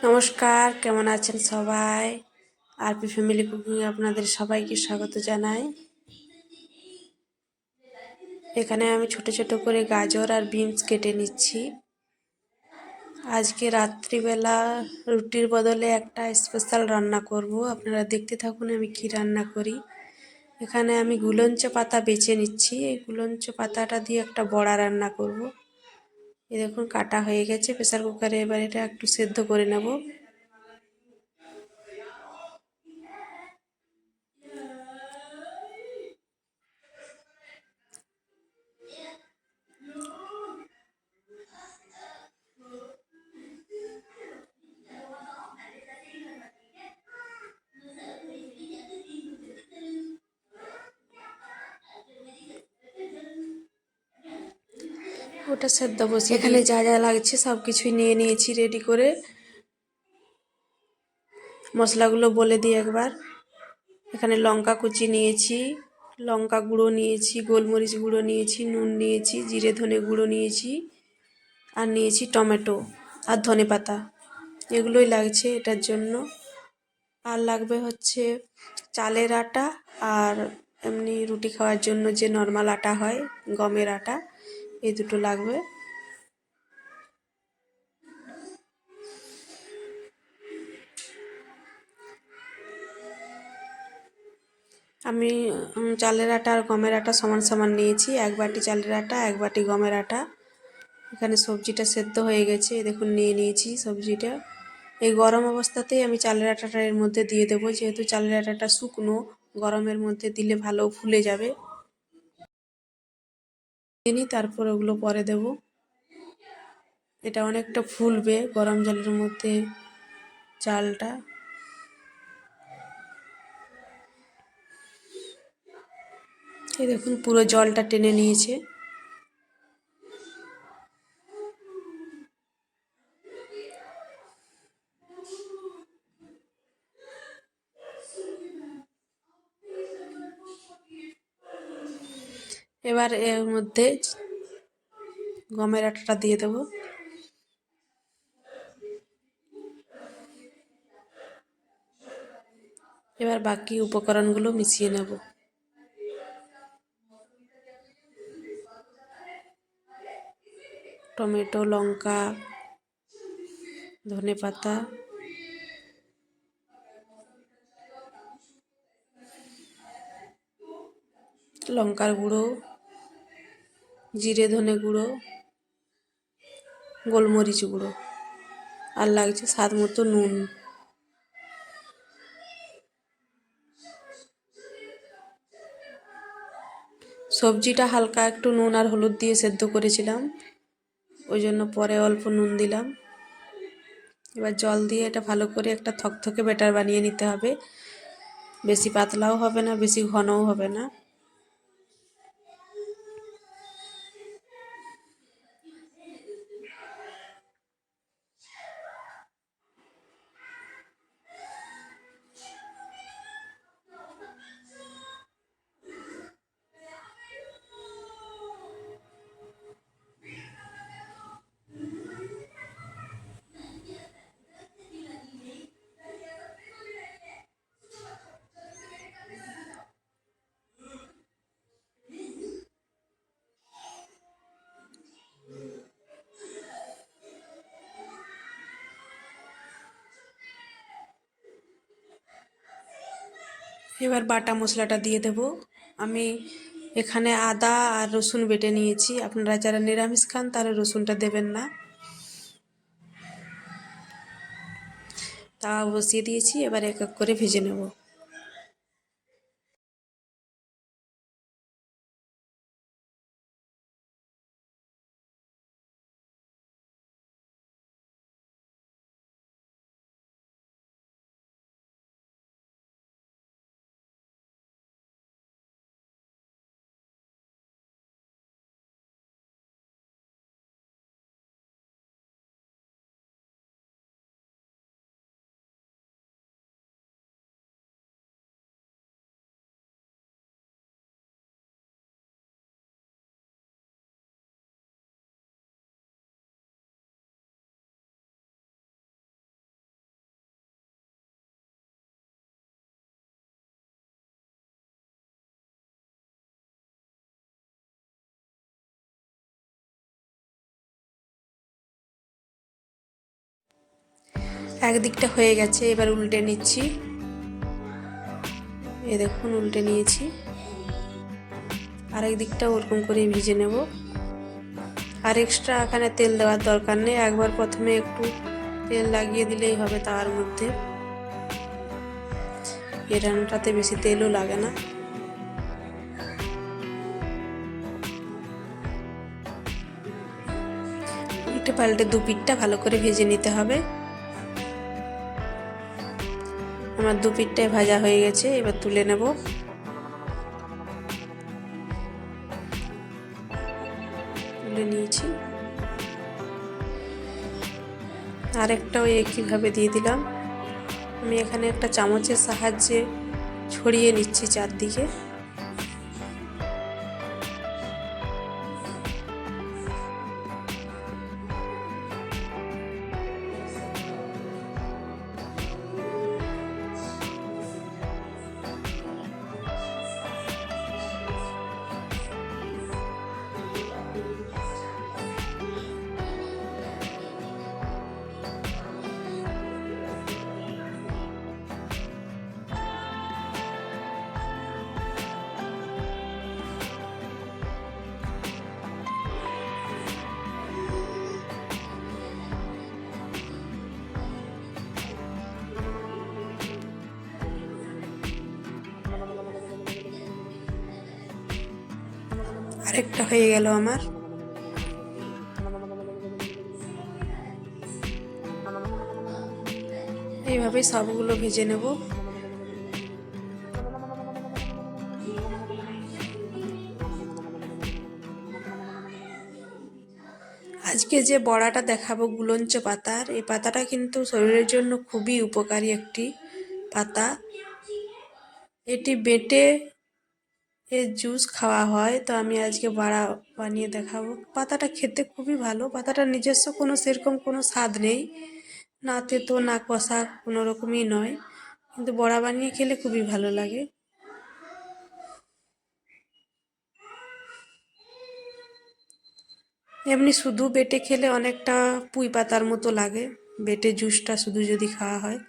নমস্কার, কেমন আছেন সবাই? আরপি ফ্যামিলি কুকিং আপনাদের সবাইকে স্বাগত জানাই। এখানে আমি ছোট ছোট করে গাজর আর বিনস কেটে নিচ্ছি। আজকে রাত্রিবেলা রুটির বদলে একটা স্পেশাল রান্না করব, আপনারা দেখতে থাকুন আমি কি রান্না করি। এখানে আমি গুলঞ্চ পাতা বেছে নিচ্ছি, এই গুলঞ্চ পাতাটা দিয়ে একটা বড়া রান্না করব। এই দেখুন কাটা হয়ে গেছে প্রেসার কুকারে, এবার এটা একটু সেদ্ধ করে নেব। ওটা সেদ্ধ বসিয়ে এখানে যা যা লাগছে সব কিছুই নিয়ে নিয়েছি রেডি করে। মশলাগুলো বলে দিই একবার। এখানে লঙ্কা কুচি নিয়েছি, লঙ্কা গুঁড়ো নিয়েছি, গোলমরিচ গুঁড়ো নিয়েছি, নুন নিয়েছি, জিরে ধনে গুঁড়ো নিয়েছি, আর নিয়েছি টমেটো আর ধনেপাতা। এগুলোই লাগছে এটার জন্য। আর লাগবে হচ্ছে চালের আটা, আর এমনি রুটি খাওয়ার জন্য যে নর্মাল আটা হয়, গমের আটা, এই দুটো লাগবে। আমি চালের আটা আর গমের আটা সমান সমান নিয়েছি, এক বাটি চালের আটা, এক বাটি গমের আটা। এখানে সবজিটা সেদ্ধ হয়ে গেছে, দেখুন নিয়ে নিয়েছি সবজিটা। এই গরম অবস্থাতেই আমি চালের আটাটা এর মধ্যে দিয়ে দেবো, যেহেতু চালের আটাটা শুকনো, গরমের মধ্যে দিলে ভালো ফুলে যাবে। তারপর ওগুলো পরে দেব। এটা অনেকটা ফুলবে গরম জলের মধ্যে চালটা। এই দেখুন পুরো জলটা টেনে নিয়েছে। এবার এর মধ্যে গমের আটাটা দিয়ে দেবো। এবার বাকি উপকরণগুলো মিশিয়ে নেব। টমেটো, লঙ্কা, ধনেপাতা, লঙ্কার গুঁড়ো, জিরে ধনে গুঁড়ো, গোলমরিচ গুঁড়ো, আর লাগছে স্বাদ মতো নুন। সবজিটা হালকা একটু নুন আর হলুদ দিয়ে সেদ্ধ করেছিলাম, ওই জন্য পরে অল্প নুন দিলাম। এবার জল দিয়ে এটা ভালো করে একটা থকথকে ব্যাটার বানিয়ে নিতে হবে। বেশি পাতলাও হবে না, বেশি ঘনও হবে না। এবার বাটা মশলাটা দিয়ে দেব। আমি এখানে আদা আর রসুন বেটে নিয়েছি, আপনারা যারা নিরামিষ খান তারা রসুনটা দেবেন না। তাওয়া বসিয়ে দিয়েছি, এবার এক এক করে ভেজে নেব। একদিকটা হয়ে গেছে, এবার উল্টে নিচ্ছি। এই দেখুন উল্টে নিয়েছি। আরেক দিকটা ওরকম করে ভেজে নেব। আর এক্সট্রা এখানে তেল দেওয়ার দরকার নেই, একবার প্রথমে একটু তেল লাগিয়ে দিলেই হবে তার মধ্যে। এই রান্নাটাতে বেশি তেলও লাগে না। উল্টে পাল্টে দু পিঠটা ভালো করে ভেজে নিতে হবে। আমার দু পিঠটাই ভাজা হয়ে গেছে, এবার তুলে নেব। তুলে নিয়েছি। আরেকটাও একইভাবে দিয়ে দিলাম। আমি এখানে একটা চামচের সাহায্যে ছড়িয়ে নিচ্ছি চারদিকে। আরেকটা হয়ে গেল আমার। এইভাবে সবগুলো ভেজে নেব। আজকে যে বড়াটা দেখাবো গুলঞ্চ পাতার, এই পাতাটা কিন্তু শরীরের জন্য খুবই উপকারী একটি পাতা। এটি বেটে এর জুস খাওয়া হয়, তো আমি আজকে বড়া বানিয়ে দেখাবো। পাতাটা খেতে খুবই ভালো। পাতাটার নিজস্ব কোনো সেরকম কোনো স্বাদ নেই, না তেতো না কষা, কোনো রকমই নয়, কিন্তু বড়া বানিয়ে খেলে খুবই ভালো লাগে। এমনি শুধু বেটে খেলে অনেকটা পুঁই পাতার মতো লাগে, বেটে জুসটা শুধু যদি খাওয়া হয়।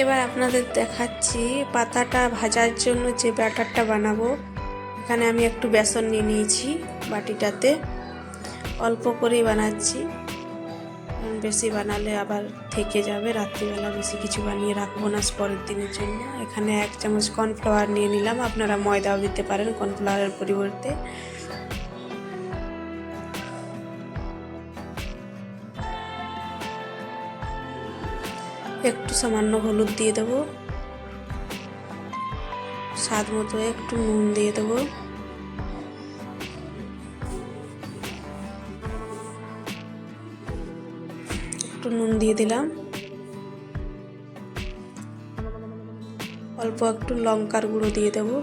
এবার আপনাদের দেখাচ্ছি পাতাটা ভাজার জন্য যে ব্যাটারটা বানাবো। এখানে আমি একটু বেসন নিয়ে নিয়েছি বাটিটাতে, অল্প করেই বানাচ্ছি, বেশি বানালে আবার থেকে যাবে, রাত্রিবেলা বেশি কিছু বানিয়ে রাখবো না পরের দিনের জন্য। এখানে 1 চামচ কর্নফ্লাওয়ার নিয়ে নিলাম, আপনারা ময়দাও দিতে পারেন কর্নফ্লাওয়ারের পরিবর্তে। একটু সামান্য হলুদ দিয়ে দেবো, স্বাদ মতো একটু নুন দিয়ে দেবো, একটু নুন দিয়ে দিলাম, অল্প একটু লঙ্কার গুঁড়ো দিয়ে দেবো,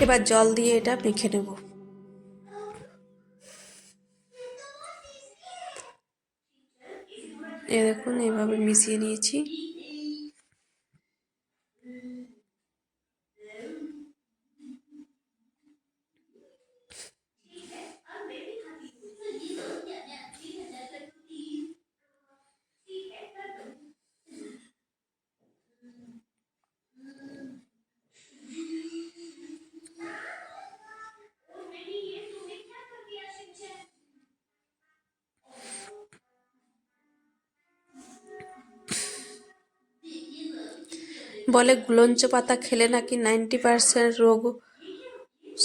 এবার জল দিয়ে এটা মেখে নেব। দেখুন এইভাবে মিশিয়ে নিয়েছি। বলে গুলঞ্চ পাতা খেলে নাকি 90% রোগ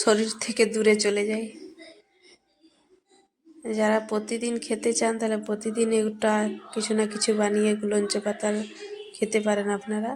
শরীর থেকে দূরে চলে যায়। যারা প্রতিদিন খেতে চান তাহলে প্রতিদিন এটা কিছু না কিছু বানিয়ে গুলঞ্চ পাতার খেতে পারেন আপনারা।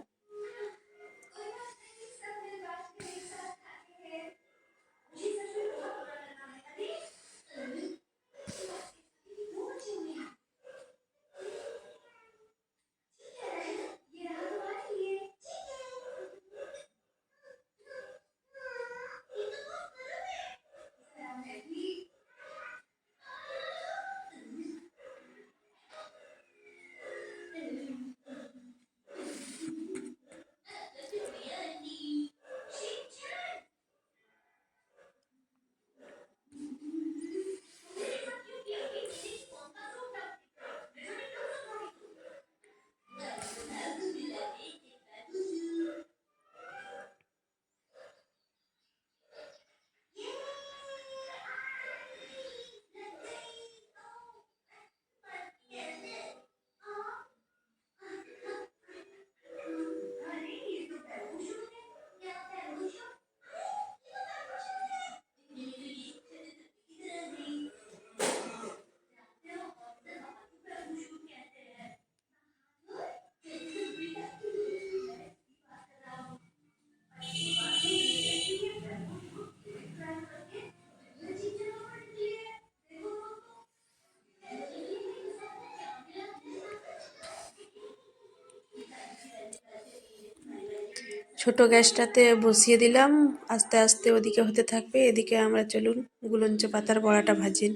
ছোট গ্যাসটাতে বসিয়ে দিলাম, আস্তে আস্তে ওদিকে হতে থাকবে, এদিকে আমরা চলুন গুলঞ্চ পাতার বড়াটা ভাজি।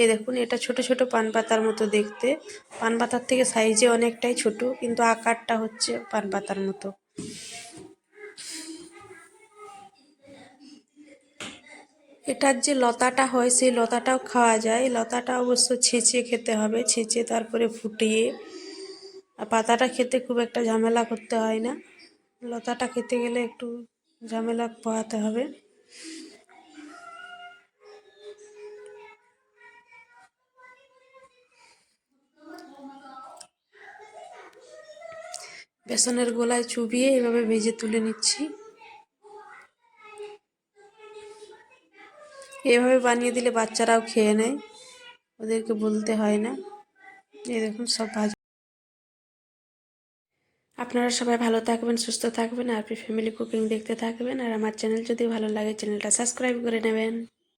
এই দেখুন এটা ছোট ছোট পান পাতার মতো দেখতে, পান পাতার থেকে সাইজে অনেকটাই ছোট, কিন্তু আকারটা হচ্ছে পান পাতার মতো। এটার যে লতাটা হয় সেই লতাটাও খাওয়া যায়, লতাটা অবশ্য ছেঁচে খেতে হবে, ছেঁচে তারপরে ফুটিয়ে। আর পাতাটা খেতে খুব একটা ঝামেলা করতে হয় না, লতাটা খেতে গেলে একটু ঝামেলা পোহাতে হবে। বেসনের গোলায় চুবিয়ে এভাবে ভেজে তুলে নিচ্ছি। এভাবে বানিয়ে দিলে বাচ্চারাও খেয়ে নেয়, ওদেরকে বলতে হয় না। এই দেখুন সব ভাজা। আপনারা সবাই ভালো থাকবেন, সুস্থ থাকবেন, আর ফ্যামিলি কুকিং দেখতে থাকবেন। আর আমার চ্যানেল যদি ভালো লাগে চ্যানেলটা সাবস্ক্রাইব করে নেবেন।